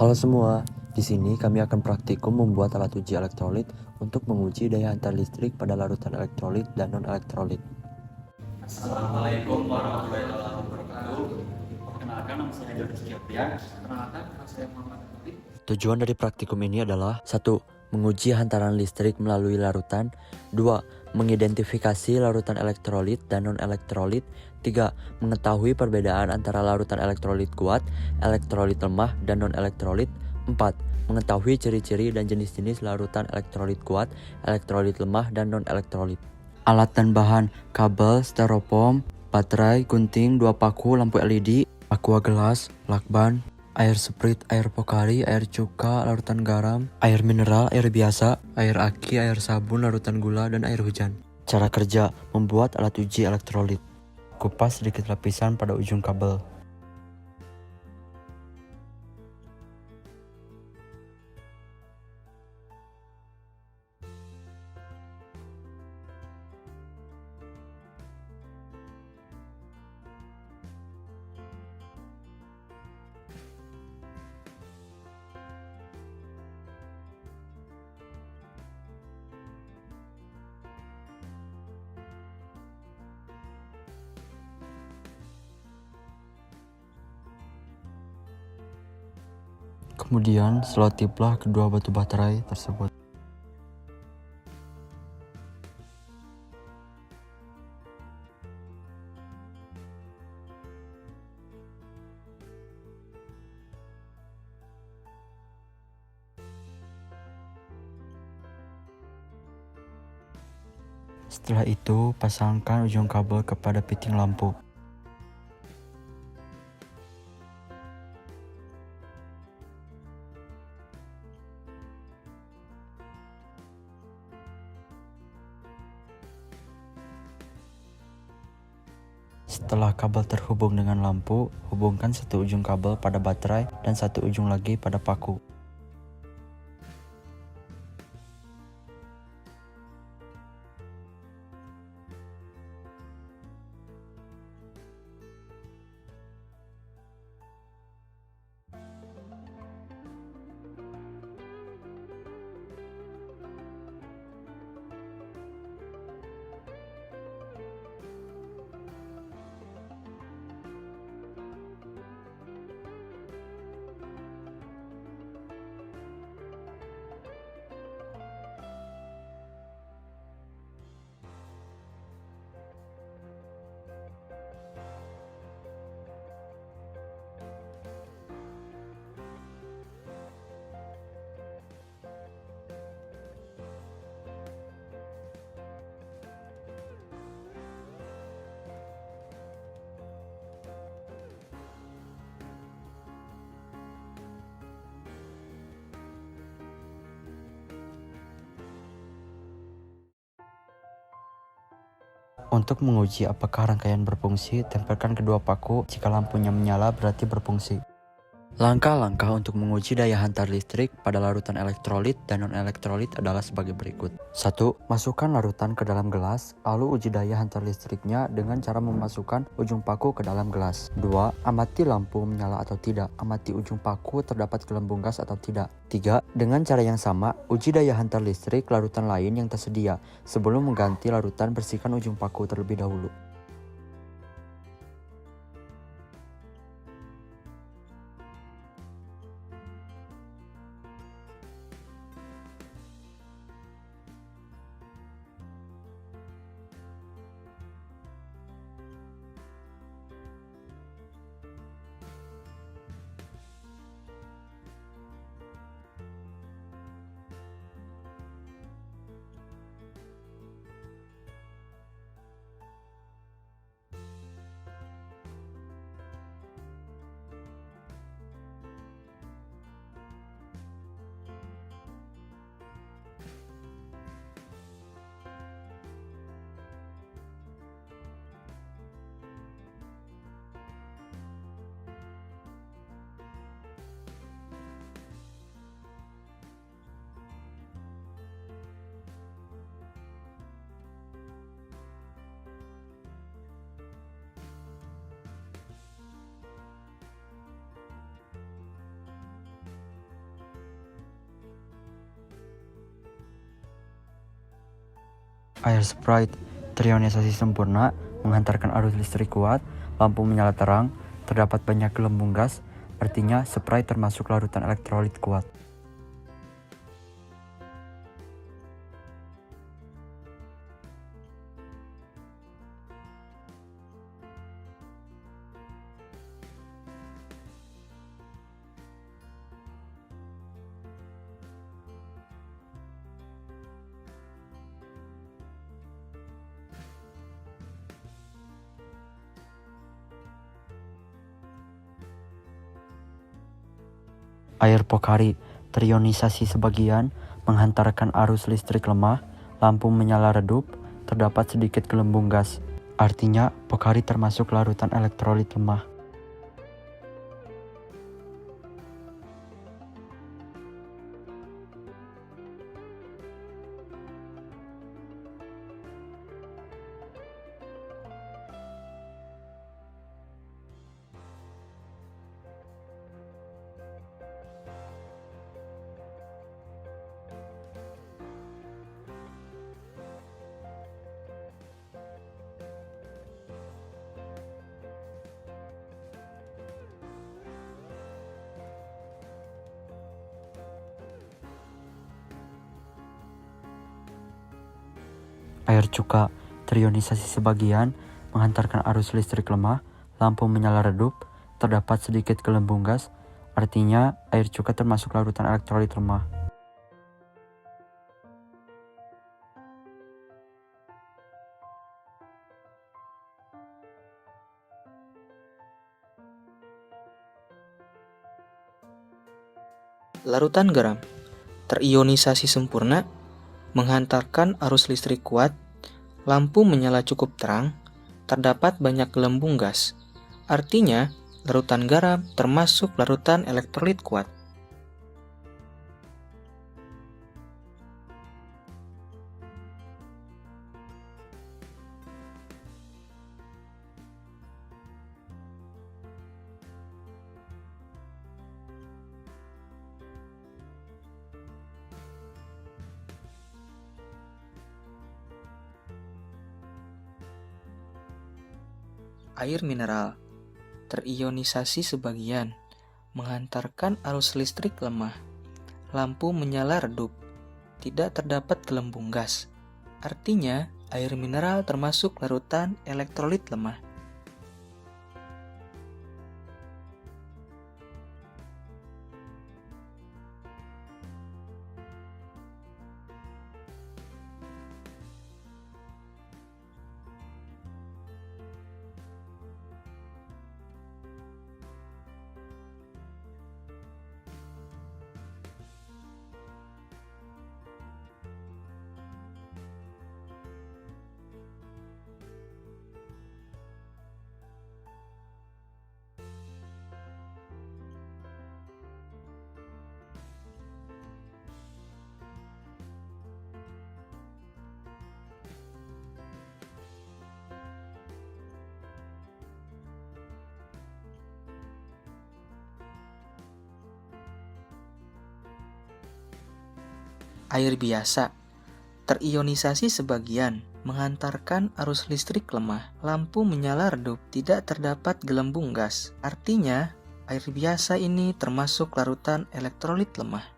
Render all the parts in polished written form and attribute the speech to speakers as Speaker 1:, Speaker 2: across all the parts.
Speaker 1: Halo semua, di sini kami akan praktikum membuat alat uji elektrolit untuk menguji daya hantar listrik pada larutan elektrolit dan non-elektrolit.
Speaker 2: Assalamualaikum warahmatullahi wabarakatuh. Perkenalkan, nama saya Jody Sekiaprian. Perkenalkan, nama saya Muhammad Khalid.
Speaker 1: Tujuan dari praktikum ini adalah 1. Menguji hantaran listrik melalui larutan. 2. Mengidentifikasi larutan elektrolit dan non-elektrolit. 3. Mengetahui perbedaan antara larutan elektrolit kuat, elektrolit lemah, dan non-elektrolit. 4. Mengetahui ciri-ciri dan jenis-jenis larutan elektrolit kuat, elektrolit lemah, dan non-elektrolit. Alat dan bahan: kabel, styrofoam, baterai, gunting, 2 paku, lampu LED, aqua gelas, lakban, air sprit, air pokari, air cuka, larutan garam, air mineral, air biasa, air aki, air sabun, larutan gula, dan air hujan. Cara kerja: membuat alat uji elektrolit. Kupas sedikit lapisan pada ujung kabel. Kemudian selotiplah kedua batu baterai tersebut. Setelah itu, pasangkan ujung kabel kepada piting lampu. Setelah kabel terhubung dengan lampu, hubungkan satu ujung kabel pada baterai dan satu ujung lagi pada paku. Untuk menguji apakah rangkaian berfungsi, tempelkan kedua paku. Jika lampunya menyala, berarti berfungsi. Langkah-langkah untuk menguji daya hantar listrik pada larutan elektrolit dan non-elektrolit adalah sebagai berikut. 1. Masukkan larutan ke dalam gelas, lalu uji daya hantar listriknya dengan cara memasukkan ujung paku ke dalam gelas. 2. Amati lampu menyala atau tidak. Amati ujung paku terdapat gelembung gas atau tidak. 3. Dengan cara yang sama, uji daya hantar listrik larutan lain yang tersedia. Sebelum mengganti larutan, bersihkan ujung paku terlebih dahulu. Air Sprite terionisasi sempurna, menghantarkan arus listrik kuat, lampu menyala terang, terdapat banyak gelembung gas, artinya Sprite termasuk larutan elektrolit kuat. Air Pocari terionisasi sebagian, menghantarkan arus listrik lemah, lampu menyala redup, terdapat sedikit gelembung gas. Artinya, Pocari termasuk larutan elektrolit lemah. Air cuka terionisasi sebagian, menghantarkan arus listrik lemah, lampu menyala redup, terdapat sedikit gelembung gas, artinya air cuka termasuk larutan elektrolit lemah.
Speaker 3: Larutan garam terionisasi sempurna, menghantarkan arus listrik kuat, lampu menyala cukup terang, terdapat banyak gelembung gas. Artinya, larutan garam termasuk larutan elektrolit kuat. Air mineral terionisasi sebagian, menghantarkan arus listrik lemah, lampu menyala redup, tidak terdapat gelembung gas. Artinya, air mineral termasuk larutan elektrolit lemah. Air biasa terionisasi sebagian, menghantarkan arus listrik lemah, lampu menyala redup, tidak terdapat gelembung gas. Artinya, air biasa ini termasuk larutan elektrolit lemah.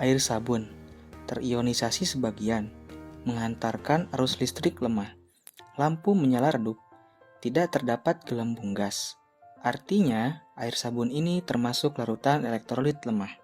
Speaker 3: Air sabun terionisasi sebagian, menghantarkan arus listrik lemah, lampu menyala redup, tidak terdapat gelembung gas. Artinya, Air sabun ini termasuk larutan elektrolit lemah.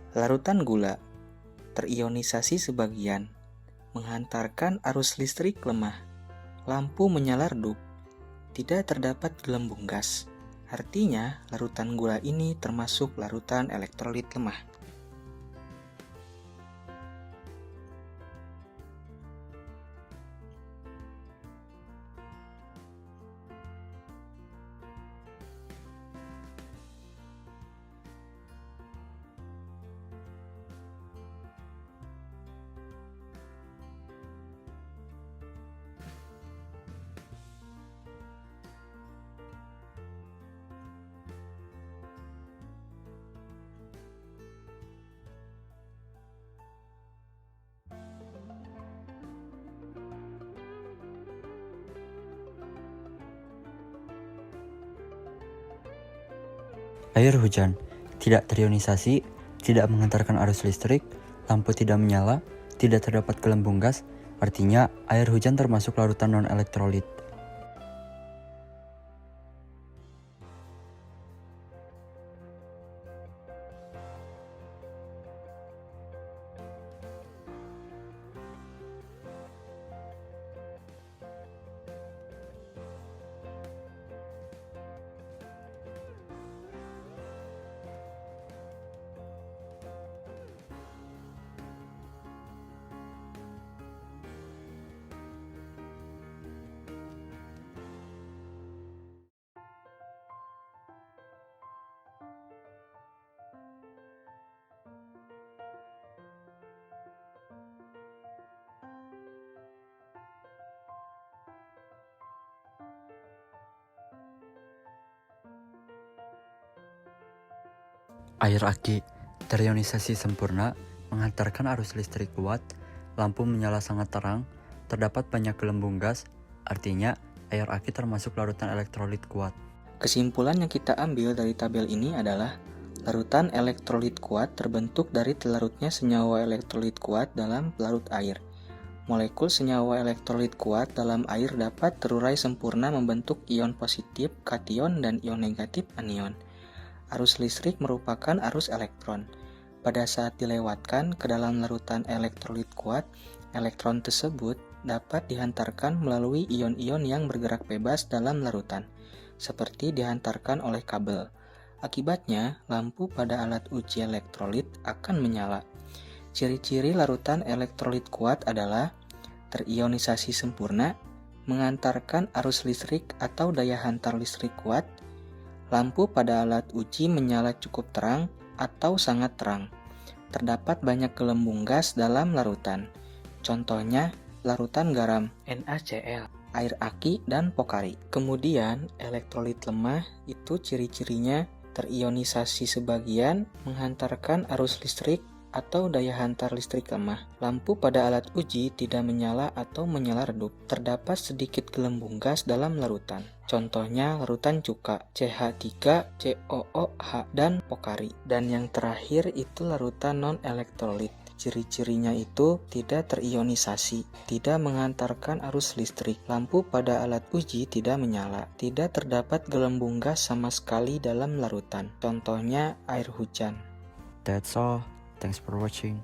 Speaker 3: Larutan gula terionisasi sebagian, menghantarkan arus listrik lemah, lampu menyala redup, tidak terdapat gelembung gas. Artinya, larutan gula ini termasuk larutan elektrolit lemah.
Speaker 1: Air hujan tidak terionisasi, tidak mengantarkan arus listrik, lampu tidak menyala, tidak terdapat gelembung gas, artinya air hujan termasuk larutan non-elektrolit. Air aki terionisasi sempurna, menghantarkan arus listrik kuat, lampu menyala sangat terang, terdapat banyak gelembung gas, artinya air aki termasuk larutan elektrolit kuat.
Speaker 3: Kesimpulan yang kita ambil dari tabel ini adalah larutan elektrolit kuat terbentuk dari terlarutnya senyawa elektrolit kuat dalam pelarut air. Molekul senyawa elektrolit kuat dalam air dapat terurai sempurna membentuk ion positif kation dan ion negatif anion. Arus listrik merupakan arus elektron. Pada saat dilewatkan ke dalam larutan elektrolit kuat, elektron tersebut dapat dihantarkan melalui ion-ion yang bergerak bebas dalam larutan, seperti dihantarkan oleh kabel. Akibatnya, lampu pada alat uji elektrolit akan menyala. Ciri-ciri larutan elektrolit kuat adalah terionisasi sempurna, mengantarkan arus listrik atau daya hantar listrik kuat, lampu pada alat uji menyala cukup terang atau sangat terang. Terdapat banyak gelembung gas dalam larutan. Contohnya, larutan garam, NaCl, air aki, dan pokari. Kemudian, elektrolit lemah itu ciri-cirinya terionisasi sebagian, menghantarkan arus listrik atau daya hantar listrik lemah. Lampu pada alat uji tidak menyala atau menyala redup. Terdapat sedikit gelembung gas dalam larutan. Contohnya larutan cuka, CH3, COOH, dan pokari. Dan yang terakhir itu larutan non-elektrolit. Ciri-cirinya itu tidak terionisasi, tidak mengantarkan arus listrik, lampu pada alat uji tidak menyala, tidak terdapat gelembung gas sama sekali dalam larutan. Contohnya air hujan.
Speaker 1: That's all. Thanks for watching.